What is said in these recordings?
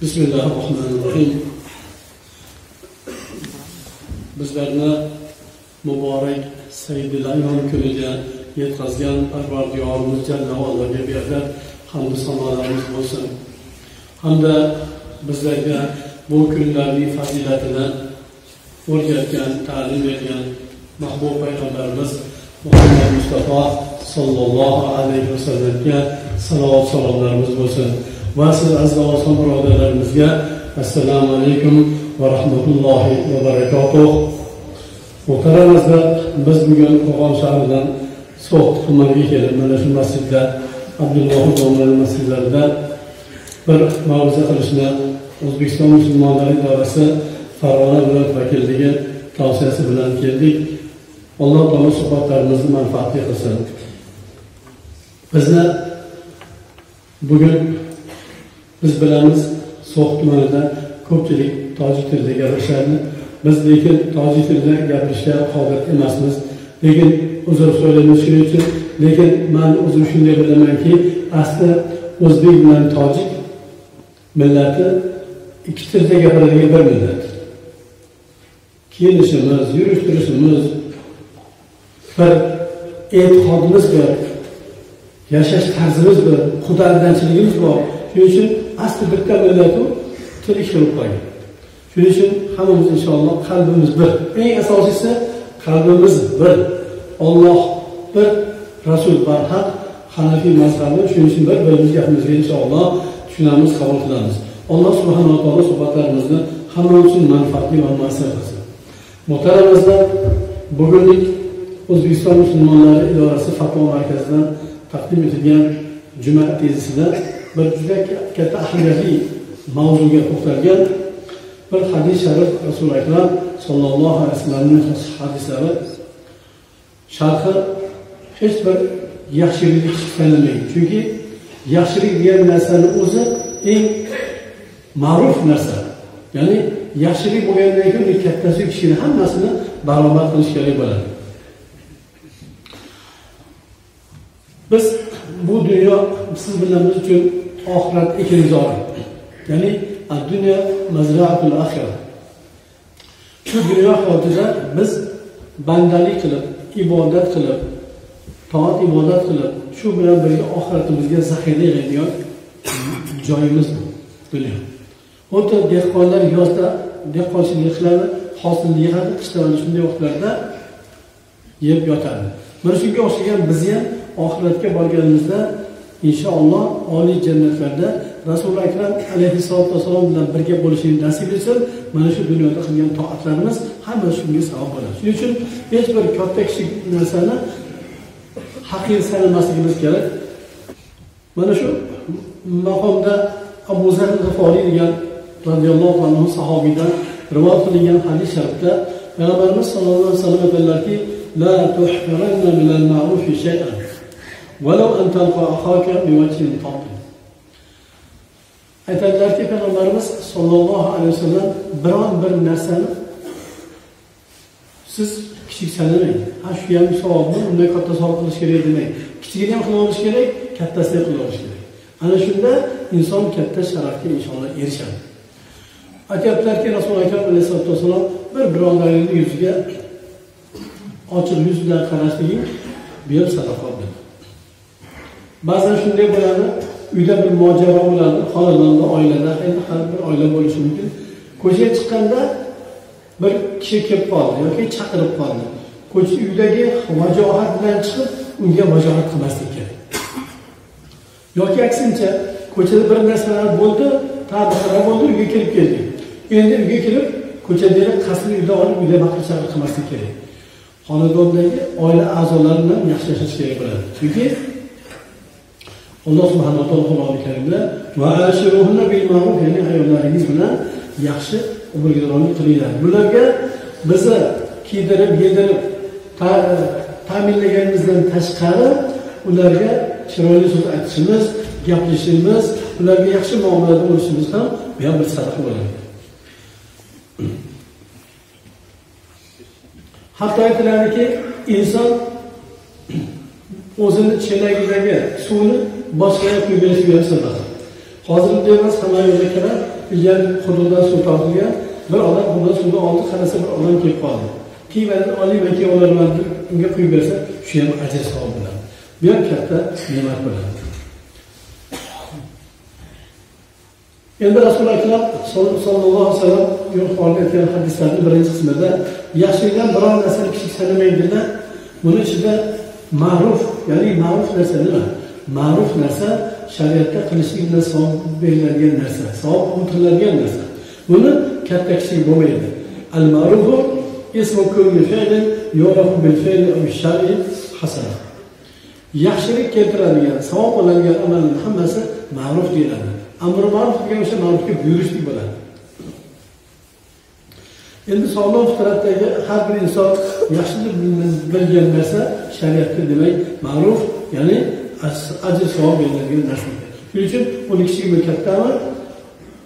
Bismillahirrahmanirrahim. Bizlarni muborak Sayyidil Ayyom kuniga yetkazgan Parvardigorimiz Jalla va Allohga berilgan hamd sanolarimiz bo'lsin. Hamda bizlarga bu kunlarning fazilatini o'rgatgan, ta'lim bergan mahbub payg'ambarimiz Muhammad Mustafa sallallohu alayhi vasallamga salovat salomlarimiz bo'lsin. Va siz aziz va birodarlarimizga assalomu alaykum va rahmatullohi va barakatuh. Muhtaramlar, biz bugun Qo'qon shahridan So'x tumaniga kelib, mana shu masjidda, Abdulloh domla masjidlarida bir ma'ruza qilishni O'zbekiston musulmonlari idorasi Farg'ona viloyat vakilligi tavsiyasi bilan keldik. Alloh taolo suhbatlarimizni manfaatli qilsin. Bizni bugun biz bilamiz, So'x tumanida ko'pchilik tojik tilida gapirishadi. Biz lekin tojik tilida gapirishga qodir emasmiz. Lekin uzr so'raymiz shuning uchun. Lekin men o'zim shunday bilamanki, asli o'zbek bilan tojik millati ikki tilda gapiradigan bir millat. Kiyinishimiz, yurish-turishimiz, bir e'tiqodimiz bor, yashash tarzimiz bor, xudodanchiligimiz bor. Shuning uchun asli bitta millatu til ishtirib qo'ygan. Shuning uchun hammamiz inshaalloh qalbimiz bir. Eng asosiysi qalbimiz bir. Alloh bir, Rasul barhaq, Hanafiy mazhabi. Shuning uchun bir-birimizga gapimizga inshaalloh tushunamiz, qabul qilamiz. Alloh subhanahu va taolo suhbatlarimizni hammamiz uchun manfaatli va muvaffaq qilsin. Muhtaramlar, bugunlik O'zbekiston musulmonlari idorasi fatvo markazidan taqdim etilgan juma tezisida bir juda katta ahamiyatli mavzuga to'xtalgan bir hadis sharif Rasul akram sallallohu alayhi vasallamning hadislari sharhi hech bir yaxshilikni hisoblamaydi. Chunki yaxshilik degan narsani o'zi eng ma'ruf narsa. Ya'ni yaxshilik bo'lgandan keyin kattasi kishini hammasini barobar qilish kerak bo'ladi. Biz bu dunyo siz bilan biz uchun oxirat ekinzori. Ya'ni dunyo mazraatul axira. Shu dunyo hayotida biz bandalik qilib, ibodat qilib, toat ibodat qilib, shu bilan birga oxiratimizga zaxira yig'adigan joyimiz bu dunyo. Xuddi dehqonlar yozda dehqonchilik qiladi, hosilni yig'adi, qishda shunday vaqtlarda yeb yotadi. Mana shunga o'xshagan biz ham oxiratga borganimizda inshaalloh oliy jannatlarda Rasululloh akram alayhissalatu vassalom bilan birga bo'lishni nasib etsin. Mana shu dunyoda qilgan toatlarimiz hamma shunga savob bo'ladi. Shuning uchun hech bir katta kichik narsani haqir sanamasligimiz kerak. Mana shu maqomda Abu Zar al-Ghiforiy degan radhiyallohu anhu sahobiydan rivoyat qilingan hadis sharifda Payg'ambarimiz sollallohu alayhi vasallam aytdilarki: "La tuhqiranna min al-ma'ruf shay'an, walau an talqa akhaka biwajhin talq." Aytadilarki, Payg'ambarimiz sollallohu alayhi vasallam biron bir narsani siz kichik sanamang. Ha, shu ham savobni unday katta savob qilish kerak demang. Kichigini ham qila olish kerak, kattasini qila olish kerak. Ana shunda inson katta sharafga inshaalloh erishadi. Aytadilarki, Rasululloh akram alayhissalatu vassalom bir birodarning yuziga ochiq yuz bilan qarashliging bu ham sadaqa bo'ladi. Ba'zan shunday bo'ladi, uyda bir mojaro bo'ladi, xonadonda, oilada, har bir oila bo'lishi mumkin. Ko'chaga chiqqanda bir kishi kelib qoldi yoki chaqirib qoldi. Ko'cha uydagi vajohat bilan chiqib, unga vajohat qilmaslik kerak. Yoki aksincha, ko'chada bir narsalar bo'ldi, tadbirlar bo'ldi, uyga kelib keldi. Endi uyga kelib, ko'chadagi qasrni uyda olib, uyda baqir-chaqir qilmaslik kerak. Xonadondagi oila a'zolari bilan yaxshi yashash kerak bo'ladi. Chunki Alloh subhanahu va taolo Qur'oni Karimda va ashiruhunna bil ma'ruf, ya'ni ayollaringiz bilan yaxshi o'rgilroqlik qilinglar. Bularga bizni kiydirib, yedirib, ta'minlaganimizdan tashqari ularga chiroyli so'z aytishimiz, gaplashishimiz, ularga yaxshi muomalada bo'lishimiz ham bu ham bir sadaqa bo'ladi. Hatto aytiladiki, inson o'zini chelagidagi suvni boshqaga quyib berish ham sadaqa. Hozirda emas, hamma yo'lga kirib, yer quduqdan suv tortilgan, bir odam bundan suvni oldi, qarasa bir odam kelib qoldi. Qiymani olib men kelib olaman deb unga quyib bersa, shu ham ajr savob bo'ladi. Bu ham katta ne'mat bo'ladi. Endi Rasululloh akram sollallohu alayhi vasallam yuqorida aytgan hadislarning birinchi qismida yaxshilikdan biror narsani kichik sanamaydilar. Buning ichida ma'ruf, ya'ni ma'ruf narsa nima? Ma'ruf narsa shariatda qilishlikdan savob beriladigan narsa, savob untiriladigan narsa. Buni katta kichik bo'lmaydi. Al-ma'rufu ismu kulli fi'lin yu'rafu bil fi'li aw shar'i hasana. Yaxshilik keltiradigan, savob oladigan amalning hammasi ma'ruf deyiladi. Amr ma'ruf degan o'sha ma'rufga buyurishlik bo'ladi. Endi sog'lom fitratdagi har bir inson yaxshilik bilgan narsa shariatda demak ma'ruf, ya'ni ajr savob beriladigan narsa. Shuning uchun uni kichik kattami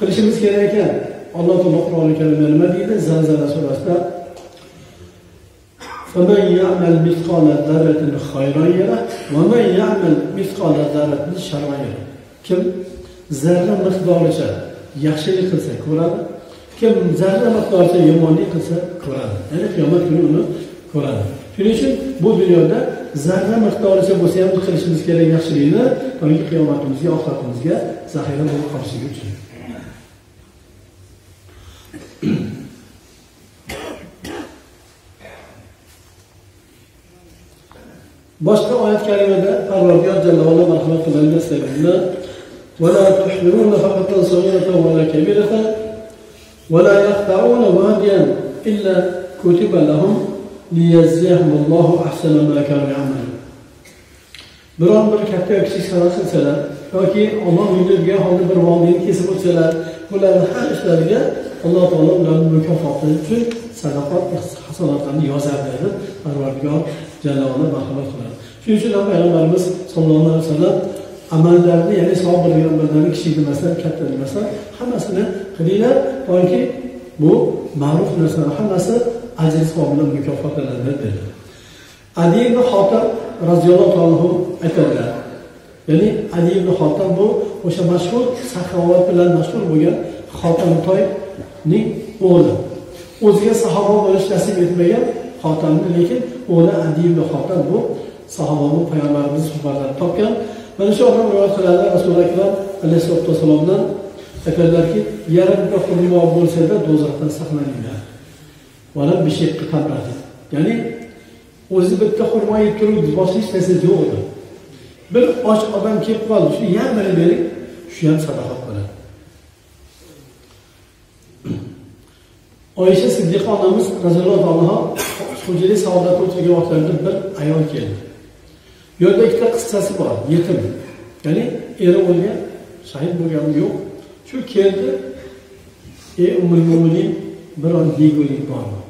qilishimiz kerak ekan. Alloh taolo Qur'oni Karimda nima deydi? Zalzala surasida فَمَنْ يَعْمَلْ مِثْقَالَ ذَرَّةٍ خَيْرًا يَرَهُ وَمَنْ يَعْمَلْ مِثْقَالَ ذَرَّةٍ شَرًّا يَرَهُ. Kim zarra miqdoricha yaxshilik qilsa ko'radi, kim zarra miqdoricha yomonlik qilsa ko'radi. Ya'ni qiyomat kuni uni ko'radi. Shuning uchun bu dunyoda zarra miqdoricha bo'lsa ham qilishimiz kerak yaxshilikni, toki qiyomatimizga, oxiratimizga zaxira bo'lib qolishligi uchun. Boshqa oyat karimada Parvardigor Jallohu marhamat qilgan sevgili ولا تحملون نفقة صغيرة ولا كبيرة ولا يقطعون واديا إلا كتب لهم ليجزيهم الله أحسن ما كانوا يعملون. Biron bir katta kichik sana qilsalar yoki Alloh yo'lida holda bir vodiyni kesib o'tsalar, bularning har ishlariga Alloh taolo ularni mukofoti uchun sadaqat hasanatlarni yozadi deb Parvardigor Jallohu marhamat qiladi. Shuning uchun ham Payg'ambarimiz sollallohu alayhi vasallam amallarni, ya'ni savob bergan amallarni kichik emasdan, katta emasdan hammasini qilinglar, toki bu ma'ruf narsalar hammasi ajr savob bilan mukofotlanadi dedi. Ali ibn Xotam roziyallohu anhu aytadilar. Ya'ni Ali ibn Xotam bu o'sha mashhur saxovat bilan mashhur bo'lgan Xotam Toyning o'g'li. O'ziga sahoba bo'lish nasib etmagan Xotamni, lekin o'g'li Ali ibn Xotam bu sahobaning payg'ambarimiz suhbatlarini topgan. Mana shu odam rivoyat qiladi, Rasululloh akram alayhisolatu vasallamdan aytadilarki, yarimta xurmo bo'lsa-da do'zaxdan saqlaninglar. Mana bir şey qiladi. Ya'ni o'zi bitta xurmo yeb turib, boshqa hech narsa yo'q edi. Bir och odam kelib qoldi, shu yarmini bering, shu ham sadaqa bo'ladi. Oysha Siddiqa onamiz roziyallohu anha xo'jalik saodat o'tirgan vaqtlarida bir ayol keldi. Yo'lda ikkita qissasi bor, yetim. Ya'ni eri o'lgan, shahid bo'lgani yo'q. Shu keldi, ey Ummul Mu'minin, biron yegulik bormi?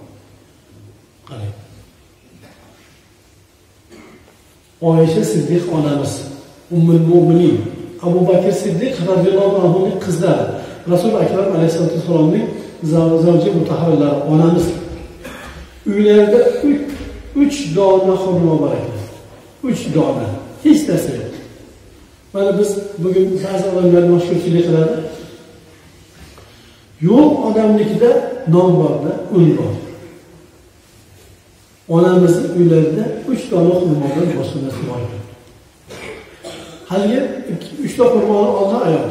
Qarang. Oysha Siddiq onamiz, Ummul Mu'minin, Abu Bakr Siddiq radhiyallohu anhuning qizlari, Rasul akram alayhisolatu vasallamning zavji mutahharlari onamiz. Uylarida 3 dona xurmo bor ekan. 3 dona. Hech narsa yo'q. Mana biz bugun ba'zi odamlar mashhurchilik qiladi. Yo'q odamnikida non borda, un bor. Onamizning uylarida 3 dona xurmodan boshqa narsa bor. Haligi 3 ta xurmoni oldi ayol.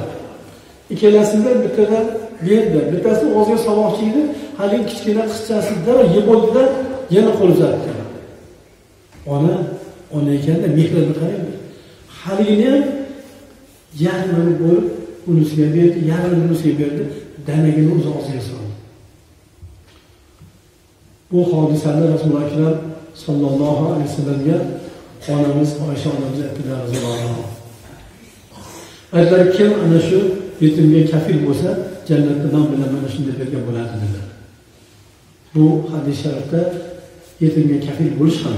Ikkalasidan bittadan berdi. Bittasi o'ziga solmoqchi edi. Haligi kichkina qizchasida yeb oldi-da, yana qo'l uzatdi. Ona ekanda mehrni qarang. Haligini ham yarmini bo'lib unisiga berdi, yarmini unisiga berdi, danagini o'zi og'ziga soldi. Bu hodisani Rasululloh akram sallallohu alayhi vasallamga onamiz Oysha onamiz aytdilar roziyallohu anha. Agar kim ana shu yetimga kafil bo'lsa, jannatda non bilan mana shunday bergan bo'ladi dedilar. Bu hadis sharifda yetimga kafil bo'lish ham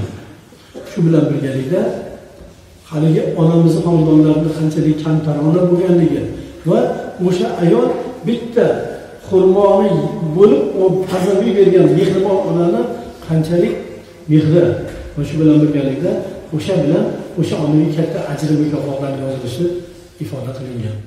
shu bilan birgalikda haligi onamizni xonadonlarida qanchalik kamtarona bo'lganligi va o'sha ayol bitta xurmoni bo'lib farzandga bergan mehribon onani qanchalik mehri va shu bilan birgalikda o'sha onaga katta ajr mukofotlar yozilishi ifoda qilingan.